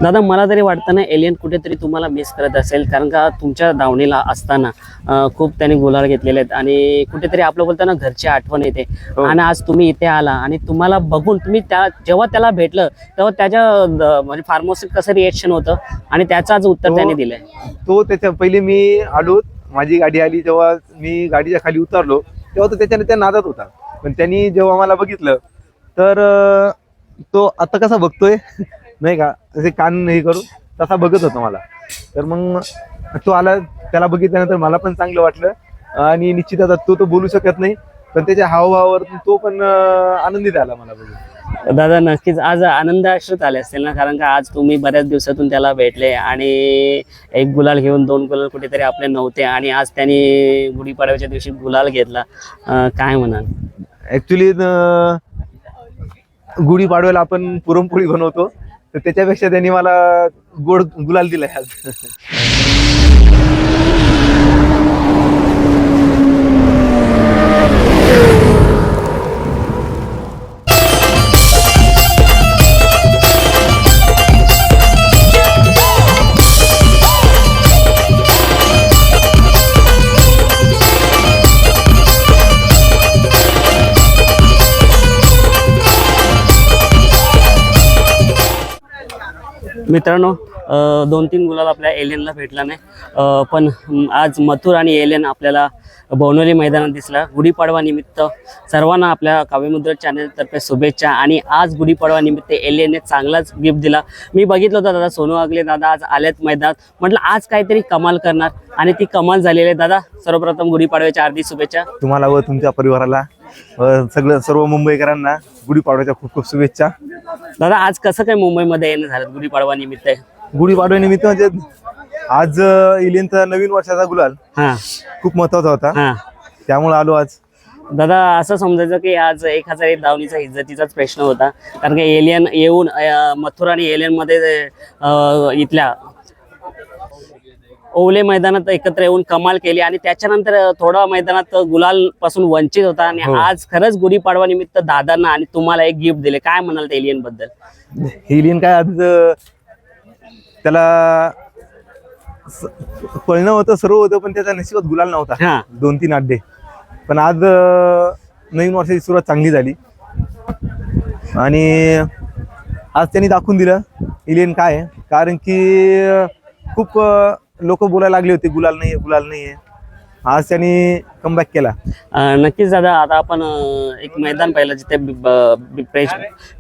दादा मला तरी वाटतं ना एलियन कुठेतरी तुम्हाला मिस करत असेल, कारण का तुमच्या दावणीला असताना खूप त्याने गुलाल घेतलेले आहेत आणि कुठेतरी आपलं बोलताना घरची आठवण येते. आणि आज तुम्ही इथे आला आणि तुम्हाला बघून तुम्ही जेव्हा त्याला भेटलं तेव्हा त्याच्या म्हणजे फार्म हाऊस कसं रिएक्शन होतं आणि त्याचं आज उत्तर त्याने दिलंय. तो त्याच्या पहिले मी आलो, माझी गाडी आली तेव्हा मी गाडीच्या खाली उतरलो तेव्हा तो त्याच्याने त्या नादात होता. पण त्यांनी जेव्हा मला बघितलं तर तो आता कसा बघतोय नाही का, असे कान हे करून तसा बघत होता मला. तर मग तो आला, त्याला बघितल्यानंतर मला पण चांगलं वाटलं आणि निश्चित आता तो बोलू शकत नाही पण त्याच्या हावभावावर तो पण आनंदी झाला मला बघून. दादा नक्कीच आज आनंद आश्रित आले असतील ना, कारण का आज तुम्ही बऱ्याच दिवसातून त्याला भेटले आणि एक गुलाल घेऊन 2 गुलाल कुठेतरी आपले नव्हते आणि आज त्यांनी गुढीपाडव्याच्या दिवशी गुलाल घेतला. काय म्हणाल? ऍक्च्युली गुढीपाडव्याला आपण पुरणपोळी बनवतो तर त्याच्यापेक्षा त्यांनी मला गोड गुलाल दिलाय आज. मित्रांनो 2-3 गुलाल आपल्या एलियनला भेटला नाही, पण आज मथुर आणि एलियन आपल्याला बोनवली मैदानात दिसला. गुढीपाडवा निमित्त सर्वांना आपल्या काव्यमुद्रा चॅनलतर्फे शुभेच्छा. आणि आज गुढीपाडवा निमित्त एलियनने चांगलाच गिफ्ट दिला. मी बघितलं होतं दादा, सोनू आगले दादा आज आल्यात मैदानात, म्हटलं आज काहीतरी कमाल करणार आणि ती कमाल झालेली आहे. दादा सर्वप्रथम गुढीपाडव्याच्या हार्दिक शुभेच्छा तुम्हाला व तुमच्या परिवाराला सर्व मुंबईकरांना गुढीपाडव्याच्या खूप खूप शुभेच्छा. दादा आज कसं काय मुंबईमध्ये येणं झालं गुढीपाडवा निमित्त? गुढीपाडव्यानिमित्त म्हणजे आज एलियनचा नवीन वर्षाचा गुलाल खूप महत्वाचा होता, त्यामुळे आलो आज. दादा असं समजायचं की आज 1001 दावणीचा इज्जतीचाच प्रश्न होता, कारण की एलियन येऊन मथुर आणि एलियन मध्ये इथल्या ओवले मैदानात एकत्र येऊन कमाल केली आणि त्याच्यानंतर थोडा मैदानात गुलाल पासून वंचित होता आणि आज खरंच गुढीपाडवा निमित्त दादांना आणि तुम्हाला एक गिफ्ट दिले. काय म्हणाल ते एलियन बद्दल? एलियन काय आज त्याला पळणं होतं, सर्व होतं, पण त्याच्या नशिबात गुलाल नव्हता 2-3 अड्डे. पण आज नवीन वर्षाची सुरुवात चांगली झाली आणि आज त्यांनी दाखवून दिलं एलियन काय आहे. कारण की खूप लोक बोलायला लागले होते गुलाल नाहीये गुलाल नाहीये, आज त्यांनी कमबॅक केला. नक्कीच दादा. आता आपण एक मैदान पाहिलं जिथे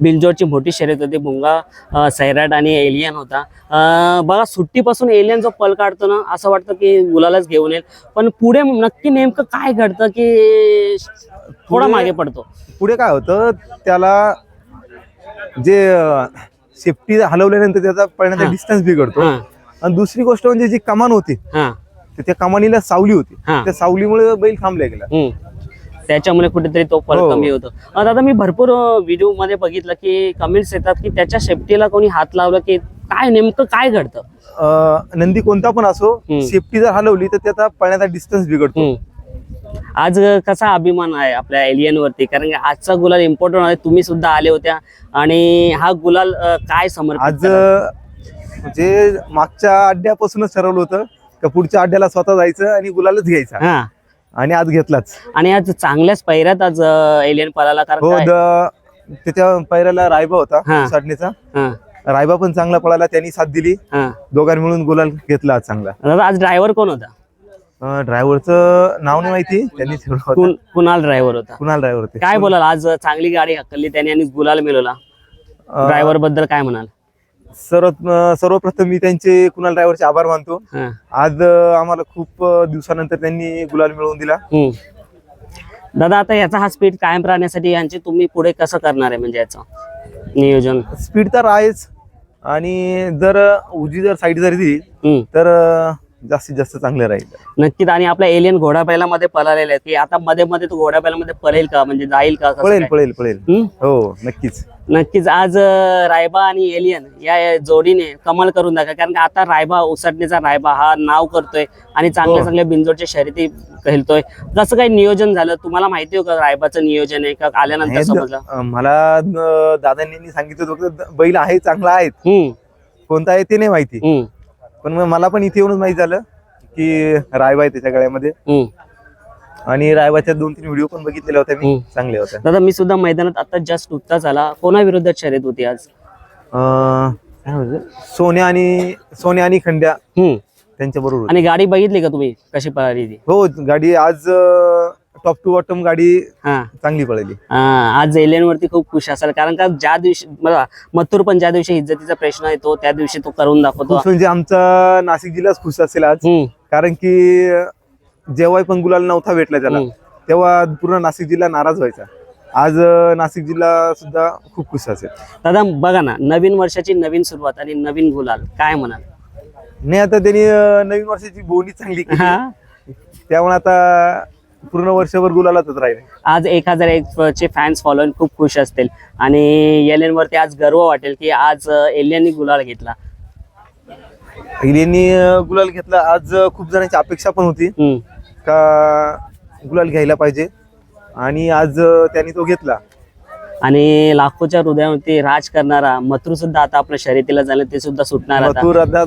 बिंजोरची मोठी शर्यत होती, भुंगा सैराट आणि एलियन होता. बघा सुट्टीपासून एलियन जो पल काढतो ना, असं वाटतं की गुलालच घेऊन येईल, पण पुढे नक्की नेमकं काय घडतं की थोडा मागे पडतो? पुढे काय होतं, त्याला जे सेफ्टी हलवल्यानंतर त्याचा पळण्याचा डिस्टन्स बिघडतो. आणि दुसरी गोष्ट म्हणजे जी कमान होती त्या कमानीला सावली होती, त्या सावलीमुळे बैल थांबला गेला, त्याच्यामुळे कुठेतरी तो फरक कमी होतो. दादा मी भरपूर व्हिडिओ मध्ये बघितलं की कमेंट्स येतात की त्याच्या सेफ्टीला कोणी हात लावला की काय नेमकं काय घडतं? नंदी कोणता पण असो, सेफ्टी जर हलवली तर त्याचा पळण्याचा डिस्टन्स बिघडतो. आज कसा अभिमान आहे आपल्या एलियन वरती, कारण की आजचा गुलाल इम्पॉर्टंट आहे, तुम्ही सुद्धा आले होत्या आणि हा गुलाल काय समर्पित? आज जे मागच्या अड्ड्यापासूनच ठरवलं होतं का पुढच्या अड्ड्याला स्वतः जायचं आणि गुलालच घ्यायचा, आणि आज घेतलाच. आणि आज चांगल्याच पैऱ्यात आज एलियन पळाला, कारण त्याच्या पैऱ्याला रायबा होता साडणीचा, रायबा पण चांगला पळाला, त्यांनी साथ दिली, दोघांनी मिळून गुलाल घेतला आज चांगला. दादा आज ड्रायव्हर कोण होता? ड्रायव्हरचं नाव नाही माहिती, त्यांनी कुणाल ड्रायव्हर होता. कुणाल ड्रायव्हर होते. काय बोलाल, आज चांगली गाडी हकलली त्यांनी आणि गुलाल मिळवला, ड्रायव्हर बद्दल काय म्हणाल? सर्वप्रथम मी त्यांचे कुणाल ड्रायव्हरचे आभार मानतो. आज आम्हाला खूप दिवसानंतर त्यांनी गुलाल मिळवून दिला. दादा आता याचा हा स्पीड कायम राहण्यासाठी यांची तुम्ही पुढे कसं करणार आहे, म्हणजे याचं नियोजन? स्पीड तर आहेच, आणि जर उजी जर साईड जर दिली तर जास्तीत जास्त चांगलं राहील. नक्कीच. आणि आपला एलियन घोडा बैलामध्ये पळालेला आहे की आता मध्ये मध्ये तो घोडा बैलामध्ये पळेल का, म्हणजे जाईल का? पळेल पळेल पळेल, हो नक्कीच नक्कीच. आज रायबा आणि एलियन या जोडीने कमाल करून दाखवा, कारण की आता रायबा उसटणीचा रायबा हा नाव करतोय आणि चांगल्या चांगल्या बिंजोडच्या शर्यती खेळतोय. कसं काही नियोजन झालं तुम्हाला माहिती आहे का? रायबाचं नियोजन आहे का आल्यानंतर समजलं? मला दादांनी सांगितलं होतं बैल आहे चांगला आहेत, कोणता आहे ते नाही माहिती, हम्म, पण मग मला पण इथे येऊनच माहिती झालं की रायबा आहे त्याच्या गळ्यामध्ये. हम्म. आणि रायबाच्या 2-3 व्हिडिओ पण बघितलेले होते मी, हम्म. चांगले होते. दादा मी सुद्धा मैदानात आता जस्ट नुकताच आला. कोणाविरोधात शर्यत होती आज? काय म्हणते? सोन्या आणि खंड्या हम्म. त्यांच्या बरोबर. आणि गाडी बघितली का तुम्ही कशी पळाली ती? हो, गाडी आज टॉप टू बॉटम गाडी हा, चांगली पळली. आज एलियन वरती खूप खुश असाल, कारण का ज्या दिवशी मला मथुर पण ज्या दिवशी इज्जतीचा प्रश्न येतो त्या दिवशी तो करून दाखवतो. खुश म्हणजे आमचा नाशिक जिल्हाच खुश असेल आज, हम्म, कारण की जेव्हा पण गुलाल नव्हता भेटला त्याला हम्म. तेव्हा पूर्ण नाशिक जिल्हा नाराज व्हायचा. आज नाशिक जिल्हा सुद्धा खूप खुश असेल. दादा बघा ना, नवीन वर्षाची नवीन सुरुवात आणि नवीन गुलाल, काय म्हणाल? नाही, आता त्यांनी नवीन वर्षाची बोनी चांगली केली, हा, त्यामुळे आता पूर्ण वर्षभर गुलालातच राहिले. आज 1001 चे फॅन्स फॉलोअर खूप खुश असतील आणि एलियन वरती आज गर्व वाटेल की आज एलियननी गुलाल घेतला. एलियननी गुलाल घेतला. आज खूप जणांची अपेक्षा पण होती हम्म, का गुलाल घ्यायला पाहिजे, आणि आज त्यांनी तो घेतला. आणि लाखोच्या हृदयावरती राज करणारा मथुर सुद्धा आता आपल्या शर्यतीला झालं, ते सुद्धा सुटणार आता. मथुर आता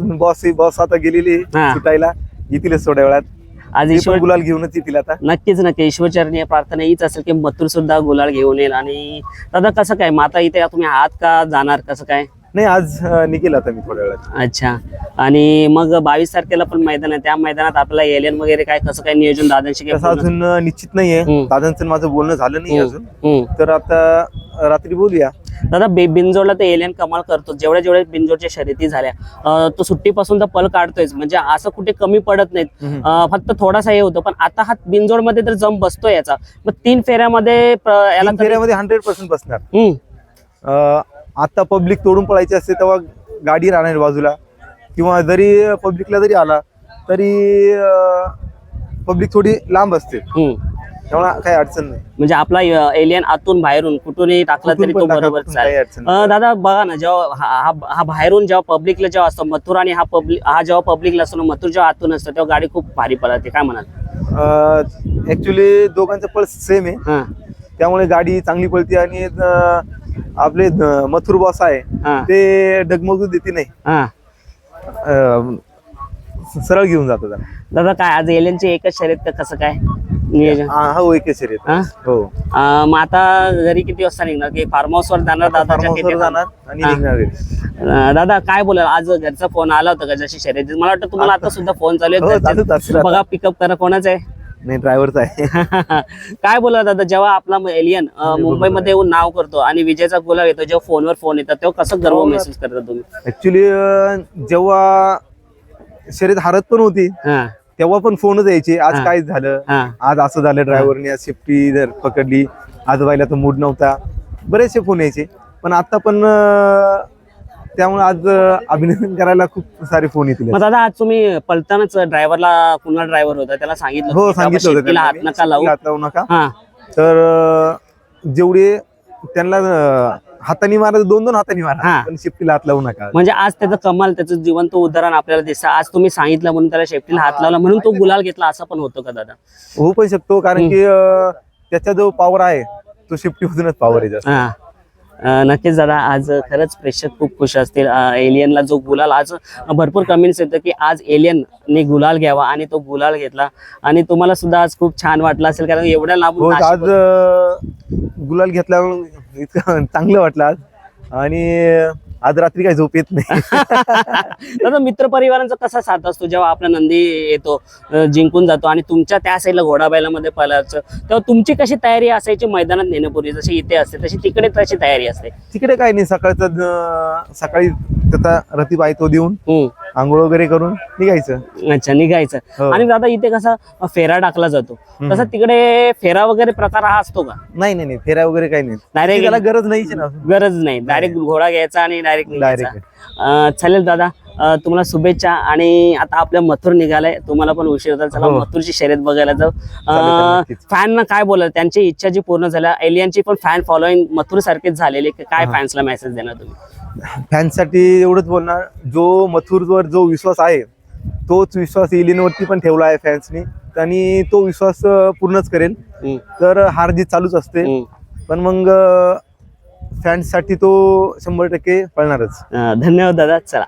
बॉस आता गेलेली हा. सुटायला, येतीलच थोड्या वेळात. आज ते पण ईश्वर गुलाल घेऊनच येतील आता. नक्कीच नक्की ईश्वरचरणी प्रार्थना हीच असेल की मथुर सुद्धा गुलाल घेऊन येईल. आणि दादा कसं काय मग आता इथे तुम्ही आहात का जाणार, कसं काय? नाही, आज निघेल आता मी थोड्या वेळात. अच्छा. आणि मग 22 तारखेला पण मैदान आहे, त्या मैदानात आपला एलियन वगैरे काय कसं काय नियोजन दादांशी काय तसं बोलणं? अजून निश्चित नाहीये. हम्म. दादांचं माझं बोलणं झालं नाही अजून, हम्म. तर आता रात्री बोलूया. दादा बिनजोडला तर एलियन कमाल करतो, जेवढ्या बिनजोडच्या शर्यती झाल्या तो सुट्टीपासून तर पल काढतोयच, म्हणजे असं कुठे कमी पडत नाहीत. फक्त थोडासा हे होतं, पण आता हा बिनजोड मध्ये तर जम बसतोय याचा. मग 3 फेऱ्यामध्ये याला 3 फेऱ्यामध्ये 100% बसणार. हम्म, आता पब्लिक तोडून पळायची असते तेव्हा गाडी राहणार बाजूला, किंवा जरी पब्लिकला जरी आला तरी पब्लिक थोडी लांब असते, हम्म. त्यामुळे काही अडचण नाही. म्हणजे आपला एलियन आतून बाहेरून कुठूनही टाकला तरी कुठून तो पण टाका, बरोबर कुठून काही चालेल. अडचण नाही. दादा बघा ना, जेव्हा हा बाहेरून जेव्हा पब्लिकला जेव्हा असतो मथुर, आणि हा जेव्हा पब्लिकला असतो ना, मथुर जेव्हा आतून असतो तेव्हा गाडी खूप भारी पळते, काय म्हणाल? ऍक्च्युली दोघांचं पल्स सेम आहे, हा, त्यामुळे गाडी चांगली पळते. आणि आपले मथुर बॉस आहे हा, ते डगमगू देते नाही, हा. सरळ घेऊन जातो त्याला. दादा काय आज एलियनची एकच शर्यत का कसं काय नियोजन? हो, एक शर्यत. हा? हो, मग आता घरी किती वाजता निघणार, की फार्म हाऊस वर जाणार दादाच्या फार्म किती? हाऊसवर जाणार आणि हा. निघणार घरी. दादा काय बोलाल, आज घरचा फोन आला होता का जशी शर्यत? मला वाटतं तुम्हाला आता सुद्धा फोन चालू हो, आहे चालूच असतं. बघा, पिकअप करा, कोणाचं आहे? नाही, ड्रायव्हरचा आहे. काय बोला दादा, जेव्हा आपला एलियन मुंबईमध्ये येऊन नाव करतो आणि विजयचा गुलाल येतो, जेव्हा फोनवर फोन येतात तेव्हा कसं गर्व महसूस करता तुम्ही? ऍक्च्युली जेव्हा शर्यत हारत पण होती हा, तेव्हा पण फोनच यायचे, आज हा. काय झालं, हा, आज असं झालं, ड्रायव्हरने आज सेफ्टी जर पकडली, आज व्हायला तर मूड नव्हता, बरेचसे फोन यायचे. पण आता पण त्यामुळे आज अभिनंदन करायला खूप सारे फोन येतील. मग दादा आज तुम्ही पलतानाच ड्रायव्हरला, पुन्हा ड्रायव्हर होता त्याला सांगितलं हो, की बाबा सांगितलं होतं शेपटीला त्यांना हात नका लावू. हात लावू नका. हा, तर जेवढे त्यांना हाताने मारा, 2-2 हाताने मारा, हा. पण शेफ्टीला हात लावू नका. म्हणजे आज त्याचं कमाल, त्याचं जिवंत उदाहरण आपल्याला दिसतं. आज तुम्ही सांगितलं म्हणून त्याला शेपटीला हात लावला म्हणून तो गुलाल घेतला, असं पण होतं का दादा? होऊ पण शकतो, कारण की त्याचा जो पॉवर आहे तो शेफ्टीमधूनच पॉवर आहे जास्त. हा, नक्कीच दादा, आज खरंच प्रेक्षक खूप खुश असतील. एलियनला जो गुलाल, आज भरपूर कमेंट्स येतं की आज एलियनने गुलाल घ्यावा, आणि तो गुलाल घेतला. आणि तुम्हाला सुद्धा आज खूप छान वाटलं असेल, कारण एवढ्या हो, लांबून आज गुलाल घेतल्यावर इतकं चांगलं वाटलं आज. आणि आज रात्री काही झोप येत नाही. दादा मित्र परिवारांचा कसा साथ असतो जेव्हा आपला नंदी येतो, जिंकून जातो, आणि तुमच्या त्या साईडला घोडाबैलामध्ये पळायचं, तेव्हा तुमची कशी तयारी असायची मैदानात नेण्यापूर्वी? जशी इथे असते तशी तिकडे तशी तयारी असते? तिकडे काही नाही, सकाळी त्याचा रतीबाई तो देऊन आंघोळ वगैरे करून निघायचं. अच्छा, निघायचं. हो. आणि दादा इथे कसा फेरा टाकला जातो, तसा तिकडे फेरा वगैरे प्रकार हा असतो का? नाही, फेऱ्या वगैरे काही नाही, Direct- त्याला गरज नाही ना. गरज नाही, डायरेक्ट घोडा घ्यायचा आणि डायरेक्ट चालेल दादा, तुम्हाला शुभेच्छा. आणि आता आपल्या मथुर निघालाय, तुम्हाला पण उशीर होता, चला हो. मथुरची शर्यत बघायला जाऊ. नक्कीच. फॅनना काय बोलाल, त्यांची इच्छा जी पूर्ण झाल्या, एलियनची पण फॅन फॉलोईंग मथुर सारखीच झालेली, काय फॅन्सला मेसेज देणार तुम्ही? फॅन्ससाठी एवढंच बोलणार, जो मथुरवर जो विश्वास आहे तोच विश्वास एलियनवरती पण ठेवला आहे फॅन्सनी, आणि तो विश्वास पूर्णच करेल. तर हार जीत चालूच असते, पण मग फॅन्ससाठी तो 100% पळणारच. धन्यवाद दादा, चला.